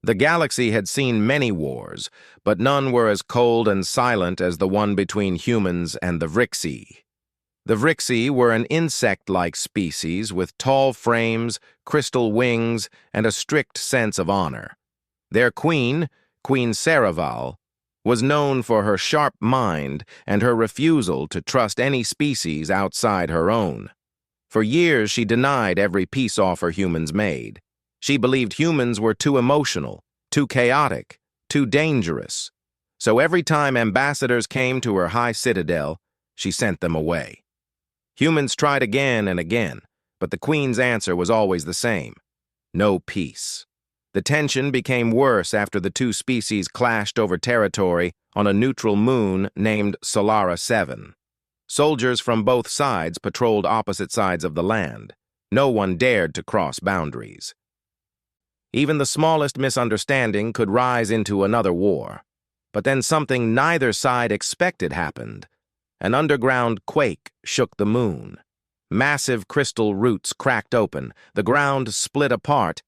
The galaxy had seen many wars, but none were as cold and silent as the one between humans and the Vrixi. The Vrixi were an insect-like species with tall frames, crystal wings, and a strict sense of honor. Their queen, Queen Saraval, was known for her sharp mind and her refusal to trust any species outside her own. For years, she denied every peace offer humans made. She believed humans were too emotional, too chaotic, too dangerous. So every time ambassadors came to her high citadel, she sent them away. Humans tried again and again, but the Queen's answer was always the same: no peace. The tension became worse after the two species clashed over territory on a neutral moon named Solara 7. Soldiers from both sides patrolled opposite sides of the land. No one dared to cross boundaries. Even the smallest misunderstanding could rise into another war. But then something neither side expected happened. An underground quake shook the moon. Massive crystal roots cracked open, the ground split apart,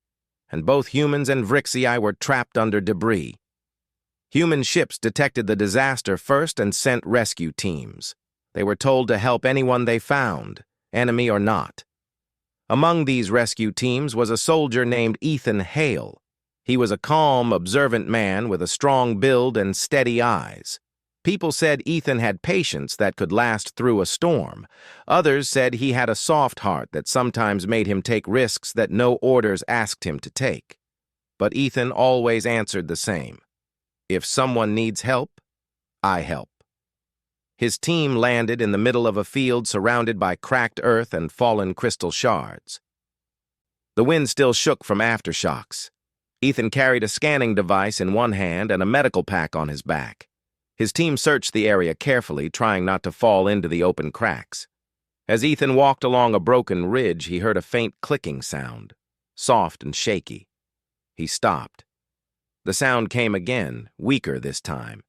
and both humans and Vrixii were trapped under debris. Human ships detected the disaster first and sent rescue teams. They were told to help anyone they found, enemy or not. Among these rescue teams was a soldier named Ethan Hale. He was a calm, observant man with a strong build and steady eyes. People said Ethan had patience that could last through a storm. Others said he had a soft heart that sometimes made him take risks that no orders asked him to take. But Ethan always answered the same: if someone needs help, I help. His team landed in the middle of a field surrounded by cracked earth and fallen crystal shards. The wind still shook from aftershocks. Ethan carried a scanning device in one hand and a medical pack on his back. His team searched the area carefully, trying not to fall into the open cracks. As Ethan walked along a broken ridge, he heard a faint clicking sound, soft and shaky. He stopped. The sound came again, weaker this time.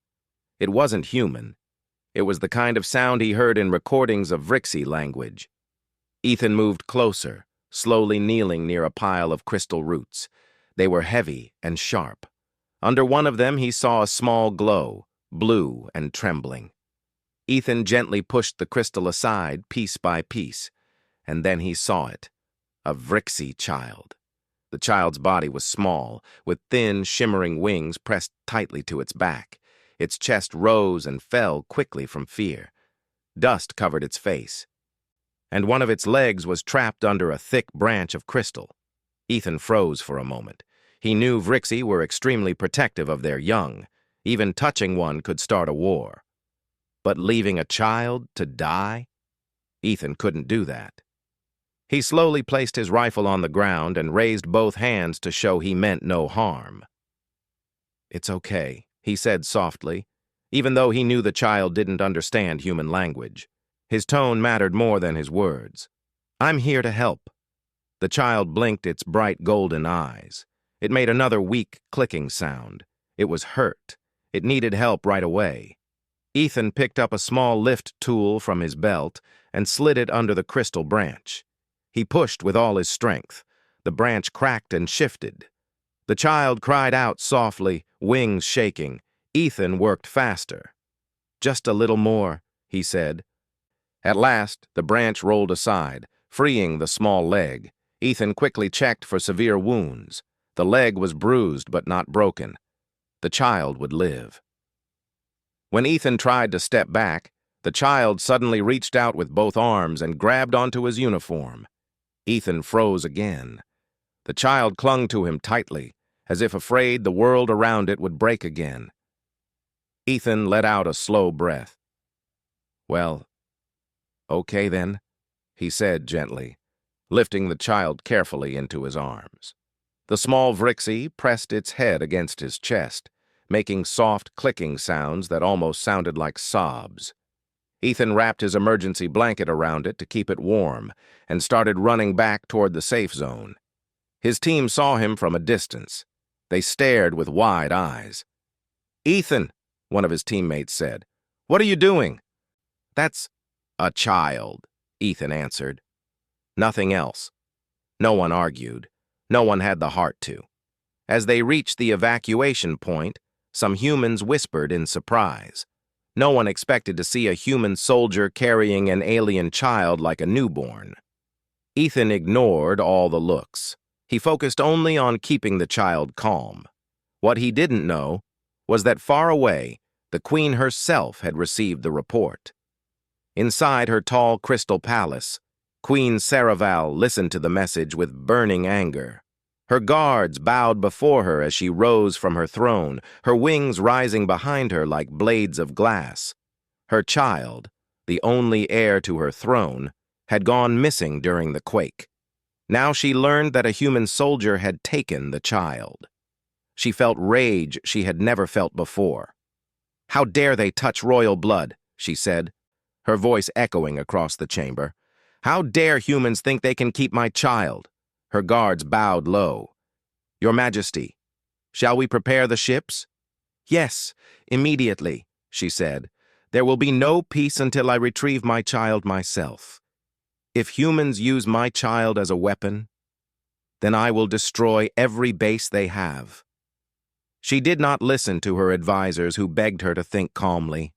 It wasn't human. It was the kind of sound he heard in recordings of Vrixi language. Ethan moved closer, slowly kneeling near a pile of crystal roots. They were heavy and sharp. Under one of them he saw a small glow, blue and trembling. Ethan gently pushed the crystal aside piece by piece, and then he saw it, a Vrixi child. The child's body was small, with thin, shimmering wings pressed tightly to its back. Its chest rose and fell quickly from fear. Dust covered its face, and one of its legs was trapped under a thick branch of crystal. Ethan froze for a moment. He knew Vrixi were extremely protective of their young. Even touching one could start a war. But leaving a child to die? Ethan couldn't do that. He slowly placed his rifle on the ground and raised both hands to show he meant no harm. "It's okay," he said softly, even though he knew the child didn't understand human language. His tone mattered more than his words. "I'm here to help." The child blinked its bright golden eyes. It made another weak, clicking sound. It was hurt. It needed help right away. Ethan picked up a small lift tool from his belt and slid it under the crystal branch. He pushed with all his strength. The branch cracked and shifted. The child cried out softly, wings shaking. Ethan worked faster. "Just a little more," he said. At last, the branch rolled aside, freeing the small leg. Ethan quickly checked for severe wounds. The leg was bruised but not broken. The child would live. When Ethan tried to step back, the child suddenly reached out with both arms and grabbed onto his uniform. Ethan froze again. The child clung to him tightly, as if afraid the world around it would break again. Ethan let out a slow breath. "Well, okay then," he said gently, lifting the child carefully into his arms. The small Vrixi pressed its head against his chest, making soft clicking sounds that almost sounded like sobs. Ethan wrapped his emergency blanket around it to keep it warm and started running back toward the safe zone. His team saw him from a distance. They stared with wide eyes. "Ethan," one of his teammates said, "what are you doing?" "That's a child," Ethan answered. Nothing else. No one argued. No one had the heart to. As they reached the evacuation point, some humans whispered in surprise. No one expected to see a human soldier carrying an alien child like a newborn. Ethan ignored all the looks. He focused only on keeping the child calm. What he didn't know was that far away, the Queen herself had received the report. Inside her tall crystal palace, Queen Saraval listened to the message with burning anger. Her guards bowed before her as she rose from her throne, her wings rising behind her like blades of glass. Her child, the only heir to her throne, had gone missing during the quake. Now she learned that a human soldier had taken the child. She felt rage she had never felt before. "How dare they touch royal blood?" she said, her voice echoing across the chamber. "How dare humans think they can keep my child?" Her guards bowed low. "Your Majesty, shall we prepare the ships?" "Yes, immediately," she said. "There will be no peace until I retrieve my child myself. If humans use my child as a weapon, then I will destroy every base they have." She did not listen to her advisors who begged her to think calmly.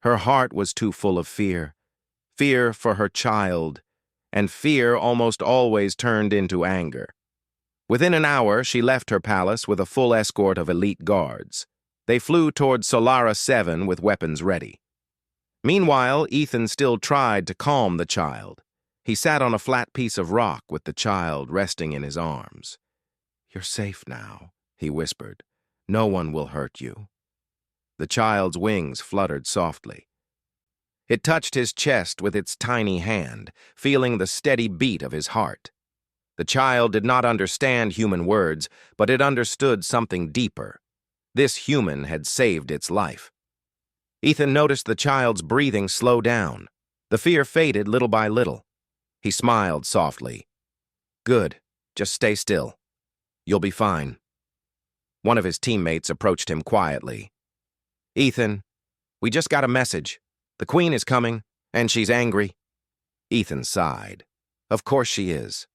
Her heart was too full of fear. Fear for her child, and fear almost always turned into anger. Within an hour, she left her palace with a full escort of elite guards. They flew toward Solara 7 with weapons ready. Meanwhile, Ethan still tried to calm the child. He sat on a flat piece of rock with the child resting in his arms. "You're safe now," he whispered. "No one will hurt you." The child's wings fluttered softly. It touched his chest with its tiny hand, feeling the steady beat of his heart. The child did not understand human words, but it understood something deeper. This human had saved its life. Ethan noticed the child's breathing slow down. The fear faded little by little. He smiled softly. "Good. Just stay still. You'll be fine." One of his teammates approached him quietly. "Ethan, we just got a message. The Queen is coming, and she's angry." Ethan sighed. "Of course she is.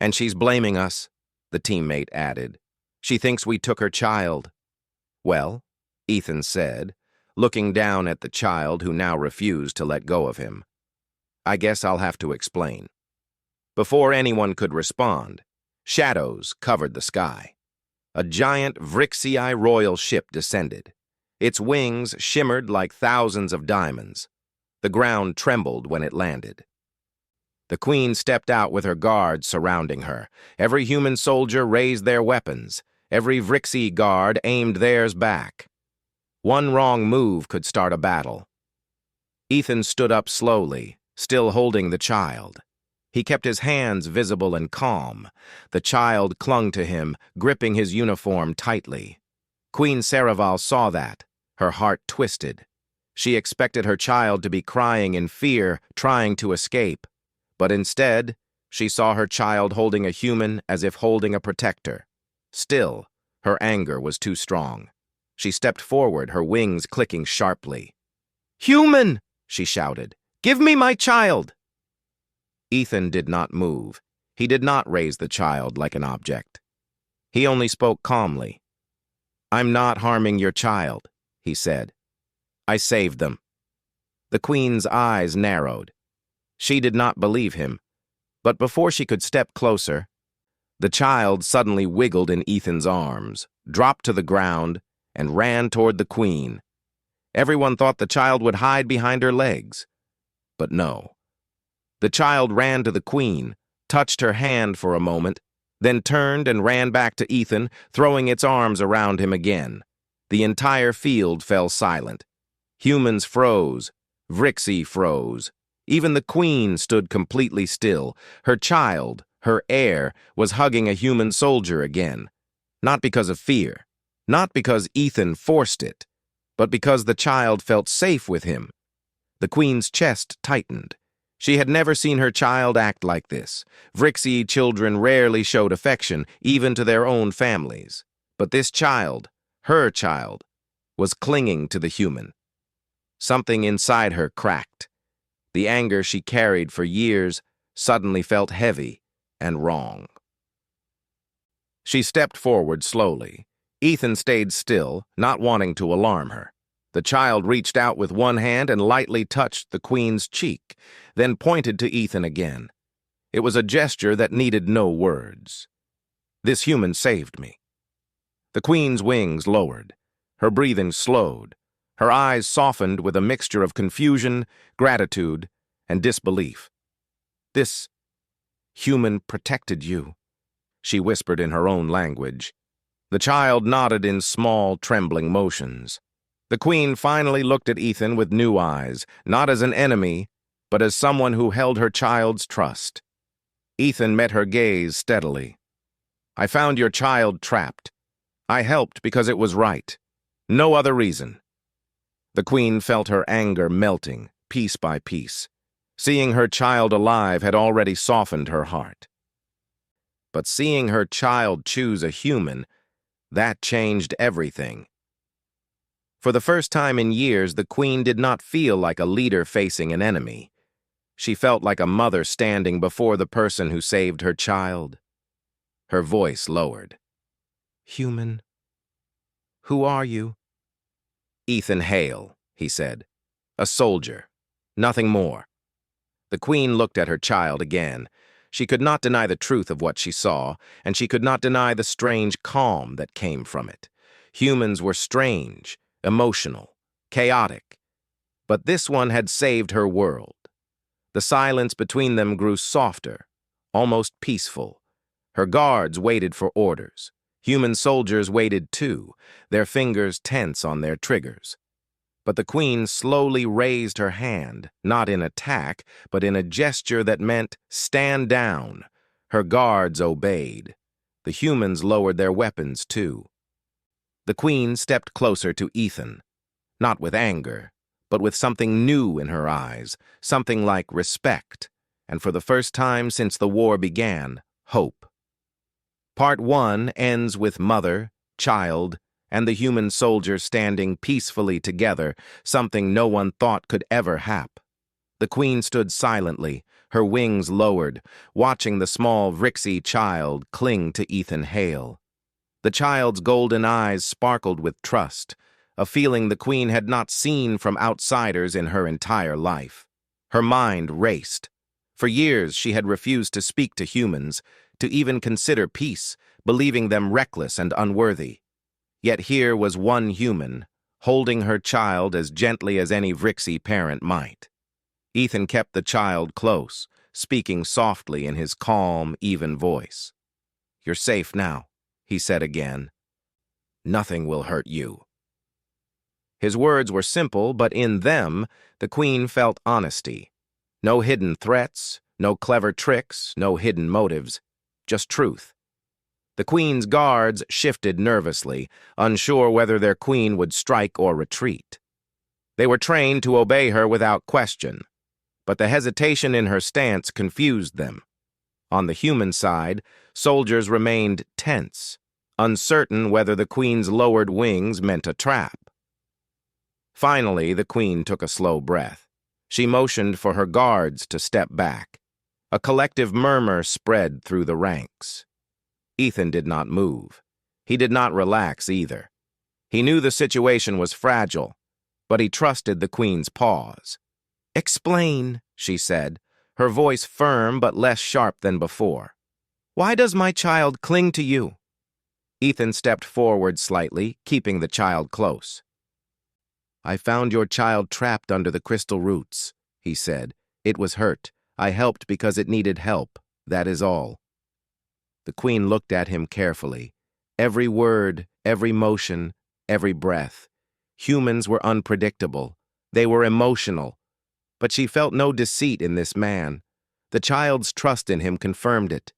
And she's blaming us," the teammate added. "She thinks we took her child." "Well," Ethan said, looking down at the child who now refused to let go of him, "I guess I'll have to explain." Before anyone could respond, shadows covered the sky. A giant Vrixii royal ship descended. Its wings shimmered like thousands of diamonds. The ground trembled when it landed. The Queen stepped out with her guards surrounding her. Every human soldier raised their weapons. Every Vrixii guard aimed theirs back. One wrong move could start a battle. Ethan stood up slowly, still holding the child. He kept his hands visible and calm. The child clung to him, gripping his uniform tightly. Queen Saraval saw that. Her heart twisted. She expected her child to be crying in fear, trying to escape. But instead, she saw her child holding a human as if holding a protector. Still, her anger was too strong. She stepped forward, her wings clicking sharply. "Human!" she shouted. "Give me my child!" Ethan did not move. He did not raise the child like an object. He only spoke calmly. "I'm not harming your child," he said. "I saved them." The Queen's eyes narrowed. She did not believe him, but before she could step closer, the child suddenly wiggled in Ethan's arms, dropped to the ground, and ran toward the Queen. Everyone thought the child would hide behind her legs. But no. The child ran to the Queen, touched her hand for a moment, then turned and ran back to Ethan, throwing its arms around him again. The entire field fell silent. Humans froze. Vrixii froze. Even the Queen stood completely still. Her child, her heir, was hugging a human soldier again. Not because of fear. Not because Ethan forced it. But because the child felt safe with him. The Queen's chest tightened. She had never seen her child act like this. Vrixii children rarely showed affection, even to their own families. But this child, her child, was clinging to the human. Something inside her cracked. The anger she carried for years suddenly felt heavy and wrong. She stepped forward slowly. Ethan stayed still, not wanting to alarm her. The child reached out with one hand and lightly touched the queen's cheek, then pointed to Ethan again. It was a gesture that needed no words. This human saved me. The queen's wings lowered. Her breathing slowed. Her eyes softened with a mixture of confusion, gratitude, and disbelief. This human protected you, she whispered in her own language. The child nodded in small, trembling motions. The queen finally looked at Ethan with new eyes, not as an enemy, but as someone who held her child's trust. Ethan met her gaze steadily. I found your child trapped. I helped because it was right. No other reason. The queen felt her anger melting, piece by piece. Seeing her child alive had already softened her heart. But seeing her child choose a human, that changed everything. For the first time in years, the queen did not feel like a leader facing an enemy. She felt like a mother standing before the person who saved her child. Her voice lowered. Human? Who are you? Ethan Hale, he said. A soldier. Nothing more. The queen looked at her child again. She could not deny the truth of what she saw, and she could not deny the strange calm that came from it. Humans were strange, emotional, chaotic. But this one had saved her world. The silence between them grew softer, almost peaceful. Her guards waited for orders. Human soldiers waited too, their fingers tense on their triggers. But the queen slowly raised her hand, not in attack, but in a gesture that meant, stand down. Her guards obeyed. The humans lowered their weapons too. The queen stepped closer to Ethan, not with anger, but with something new in her eyes, something like respect, and for the first time since the war began, hope. Part 1 ends with mother, child, and the human soldier standing peacefully together, something no one thought could ever happen. The queen stood silently, her wings lowered, watching the small Vrixie child cling to Ethan Hale. The child's golden eyes sparkled with trust, a feeling the queen had not seen from outsiders in her entire life. Her mind raced. For years she had refused to speak to humans, to even consider peace, believing them reckless and unworthy. Yet here was one human, holding her child as gently as any Vrixie parent might. Ethan kept the child close, speaking softly in his calm, even voice. You're safe now, he said again. Nothing will hurt you. His words were simple, but in them, the queen felt honesty. No hidden threats, no clever tricks, no hidden motives, just truth. The queen's guards shifted nervously, unsure whether their queen would strike or retreat. They were trained to obey her without question, but the hesitation in her stance confused them. On the human side, soldiers remained tense, uncertain whether the queen's lowered wings meant a trap. Finally, the queen took a slow breath. She motioned for her guards to step back. A collective murmur spread through the ranks. Ethan did not move. He did not relax either. He knew the situation was fragile, but he trusted the queen's pause. Explain, she said, her voice firm but less sharp than before. Why does my child cling to you? Ethan stepped forward slightly, keeping the child close. I found your child trapped under the crystal roots, he said. It was hurt. I helped because it needed help. That is all. The queen looked at him carefully. Every word, every motion, every breath. Humans were unpredictable. They were emotional. But she felt no deceit in this man. The child's trust in him confirmed it.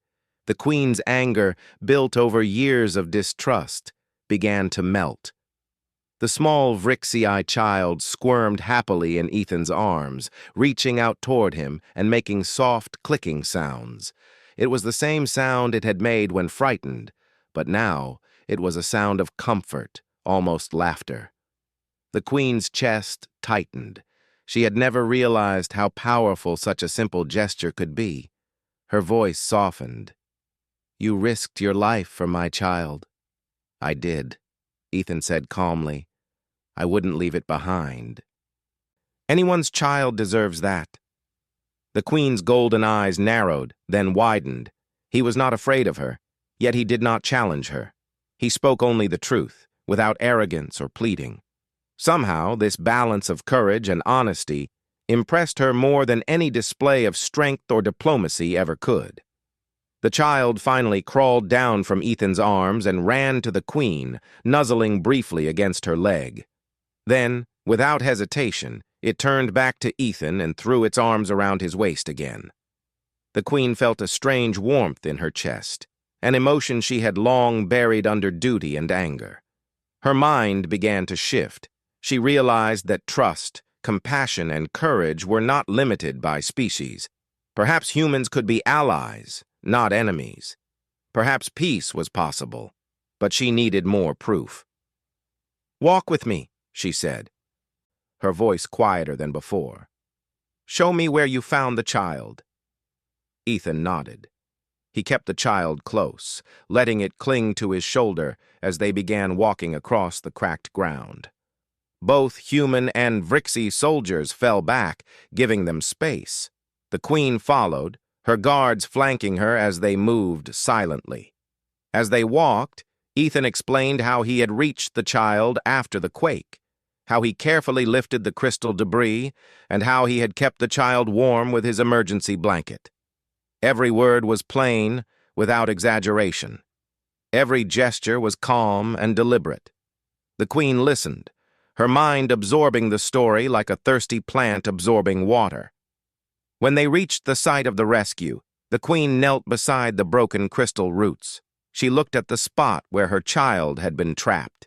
The queen's anger, built over years of distrust, began to melt. The small Vrixie child squirmed happily in Ethan's arms, reaching out toward him and making soft, clicking sounds. It was the same sound it had made when frightened, but now it was a sound of comfort, almost laughter. The queen's chest tightened. She had never realized how powerful such a simple gesture could be. Her voice softened. You risked your life for my child. I did, Ethan said calmly. I wouldn't leave it behind. Anyone's child deserves that. The Queen's golden eyes narrowed, then widened. He was not afraid of her, yet he did not challenge her. He spoke only the truth, without arrogance or pleading. Somehow, this balance of courage and honesty impressed her more than any display of strength or diplomacy ever could. The child finally crawled down from Ethan's arms and ran to the Queen, nuzzling briefly against her leg. Then, without hesitation, it turned back to Ethan and threw its arms around his waist again. The Queen felt a strange warmth in her chest, an emotion she had long buried under duty and anger. Her mind began to shift. She realized that trust, compassion, and courage were not limited by species. Perhaps humans could be allies, not enemies. Perhaps peace was possible, but she needed more proof. "Walk with me," she said, her voice quieter than before. "Show me where you found the child." Ethan nodded. He kept the child close, letting it cling to his shoulder as they began walking across the cracked ground. Both human and Vrixi soldiers fell back, giving them space. The Queen followed, her guards flanking her as they moved silently. As they walked, Ethan explained how he had reached the child after the quake, how he carefully lifted the crystal debris, and how he had kept the child warm with his emergency blanket. Every word was plain, without exaggeration. Every gesture was calm and deliberate. The Queen listened, her mind absorbing the story like a thirsty plant absorbing water. When they reached the site of the rescue, the Queen knelt beside the broken crystal roots. She looked at the spot where her child had been trapped.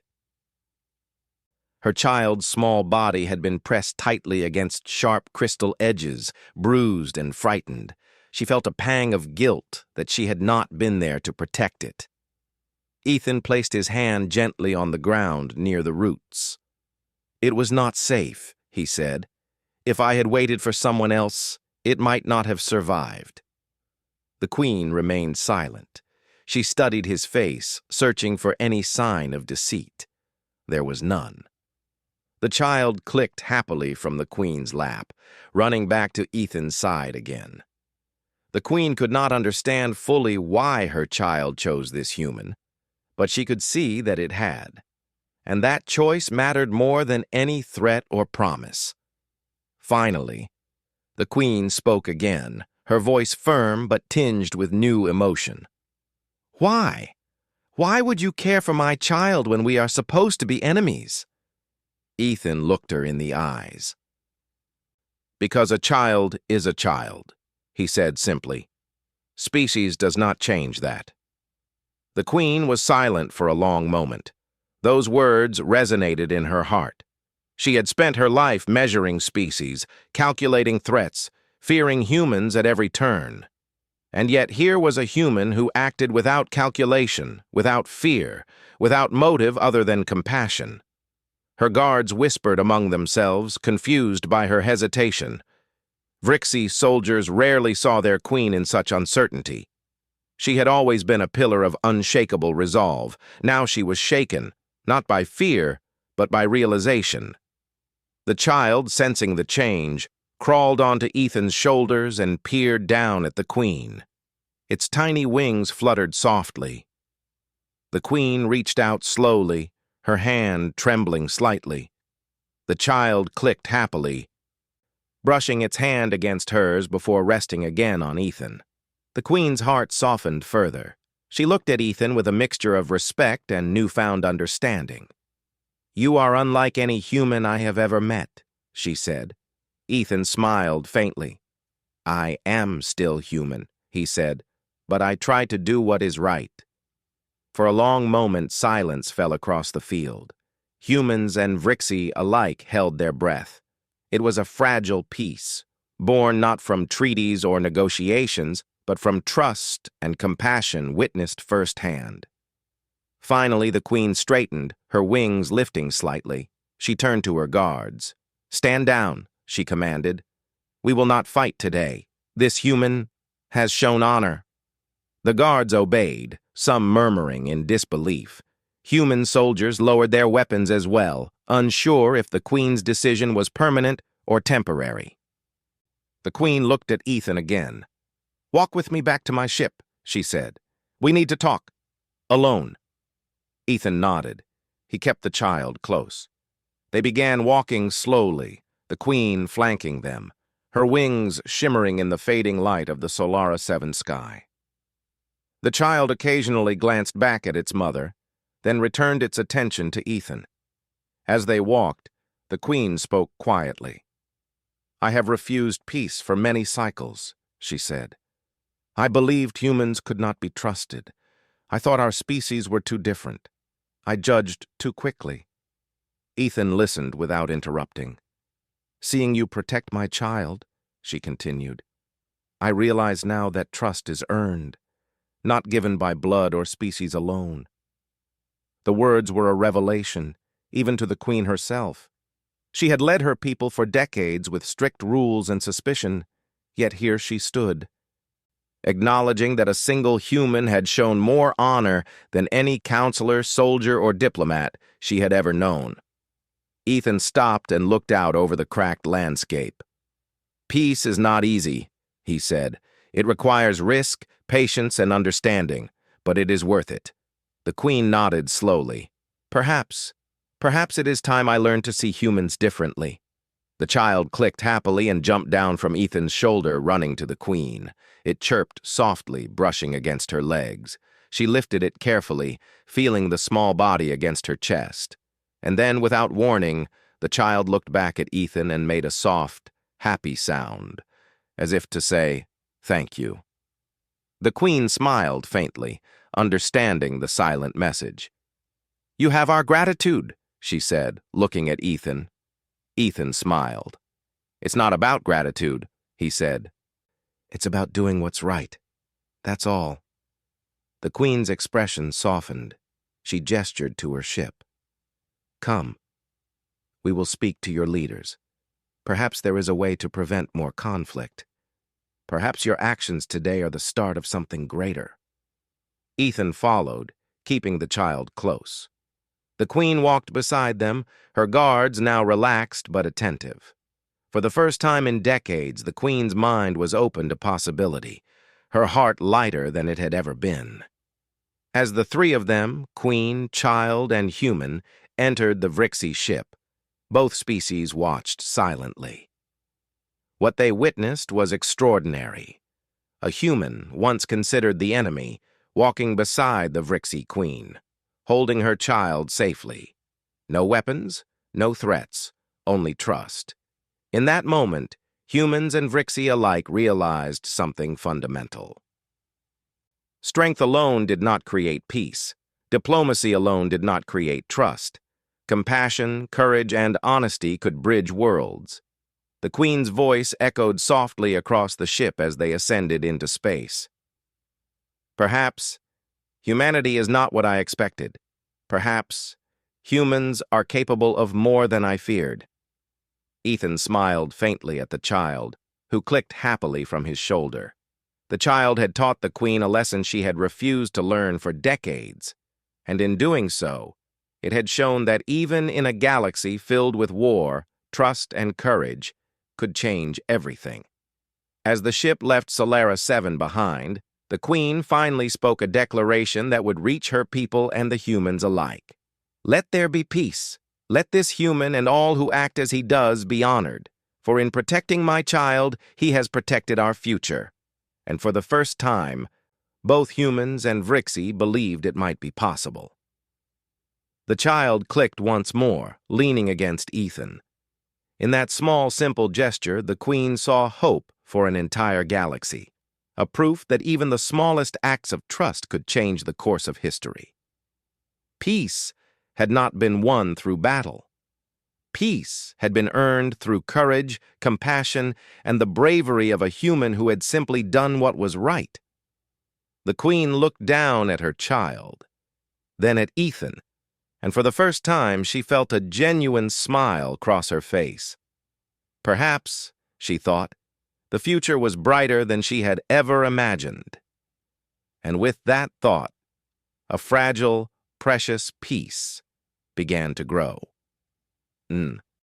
Her child's small body had been pressed tightly against sharp crystal edges, bruised and frightened. She felt a pang of guilt that she had not been there to protect it. Ethan placed his hand gently on the ground near the roots. "It was not safe," he said. "If I had waited for someone else, it might not have survived." The Queen remained silent. She studied his face, searching for any sign of deceit. There was none. The child clicked happily from the Queen's lap, running back to Ethan's side again. The Queen could not understand fully why her child chose this human, but she could see that it had. And that choice mattered more than any threat or promise. Finally, the Queen spoke again, her voice firm but tinged with new emotion. "Why? Why would you care for my child when we are supposed to be enemies?" Ethan looked her in the eyes. "Because a child is a child," he said simply. "Species does not change that." The Queen was silent for a long moment. Those words resonated in her heart. She had spent her life measuring species, calculating threats, fearing humans at every turn. And yet here was a human who acted without calculation, without fear, without motive other than compassion. Her guards whispered among themselves, confused by her hesitation. Vrixi soldiers rarely saw their queen in such uncertainty. She had always been a pillar of unshakable resolve. Now she was shaken, not by fear, but by realization. The child, sensing the change, crawled onto Ethan's shoulders and peered down at the Queen. Its tiny wings fluttered softly. The Queen reached out slowly, her hand trembling slightly. The child clicked happily, brushing its hand against hers before resting again on Ethan. The Queen's heart softened further. She looked at Ethan with a mixture of respect and newfound understanding. "You are unlike any human I have ever met," she said. Ethan smiled faintly. "I am still human," he said, "but I try to do what is right." For a long moment, silence fell across the field. Humans and Vrixi alike held their breath. It was a fragile peace, born not from treaties or negotiations, but from trust and compassion witnessed firsthand. Finally, the Queen straightened, her wings lifting slightly. She turned to her guards. "Stand down," she commanded. "We will not fight today. This human has shown honor." The guards obeyed, some murmuring in disbelief. Human soldiers lowered their weapons as well, unsure if the Queen's decision was permanent or temporary. The Queen looked at Ethan again. "Walk with me back to my ship," she said. "We need to talk. Alone." Ethan nodded. He kept the child close. They began walking slowly, the Queen flanking them, her wings shimmering in the fading light of the Solara 7 sky. The child occasionally glanced back at its mother, then returned its attention to Ethan. As they walked, the Queen spoke quietly. "I have refused peace for many cycles," she said. "I believed humans could not be trusted. I thought our species were too different. I judged too quickly." Ethan listened without interrupting. "Seeing you protect my child," she continued, "I realize now that trust is earned, not given by blood or species alone." The words were a revelation, even to the Queen herself. She had led her people for decades with strict rules and suspicion, yet here she stood, acknowledging that a single human had shown more honor than any counselor, soldier, or diplomat she had ever known. Ethan stopped and looked out over the cracked landscape. "Peace is not easy," he said. "It requires risk, patience, and understanding, but it is worth it." The Queen nodded slowly. Perhaps it is time I learned to see humans differently." The child clicked happily and jumped down from Ethan's shoulder, running to the Queen. It chirped softly, brushing against her legs. She lifted it carefully, feeling the small body against her chest. And then, without warning, the child looked back at Ethan and made a soft, happy sound, as if to say, "Thank you." The Queen smiled faintly, understanding the silent message. "You have our gratitude," she said, looking at Ethan. Ethan smiled. "It's not about gratitude," he said. "It's about doing what's right. That's all." The Queen's expression softened. She gestured to her ship. "Come. We will speak to your leaders. Perhaps there is a way to prevent more conflict. Perhaps your actions today are the start of something greater." Ethan followed, keeping the child close. The Queen walked beside them, her guards now relaxed but attentive. For the first time in decades, the Queen's mind was open to possibility, her heart lighter than it had ever been. As the three of them, Queen, child, and human, entered the Vrixi ship, both species watched silently. What they witnessed was extraordinary. A human, once considered the enemy, walking beside the Vrixi Queen, holding her child safely. No weapons, no threats, only trust. In that moment, humans and Vrixi alike realized something fundamental. Strength alone did not create peace. Diplomacy alone did not create trust. Compassion, courage, and honesty could bridge worlds. The Queen's voice echoed softly across the ship as they ascended into space. "Perhaps humanity is not what I expected. Perhaps humans are capable of more than I feared." Ethan smiled faintly at the child, who clicked happily from his shoulder. The child had taught the Queen a lesson she had refused to learn for decades, and in doing so, it had shown that even in a galaxy filled with war, trust and courage could change everything. As the ship left Solara 7 behind, the Queen finally spoke a declaration that would reach her people and the humans alike. "Let there be peace. Let this human and all who act as he does be honored. For in protecting my child, he has protected our future." And for the first time, both humans and Vrixi believed it might be possible. The child clicked once more, leaning against Ethan. In that small, simple gesture, the Queen saw hope for an entire galaxy, a proof that even the smallest acts of trust could change the course of history. Peace had not been won through battle. Peace had been earned through courage, compassion, and the bravery of a human who had simply done what was right. The Queen looked down at her child, then at Ethan, and for the first time she felt a genuine smile cross her face. Perhaps, she thought, the future was brighter than she had ever imagined. And with that thought, a fragile, precious peace began to grow.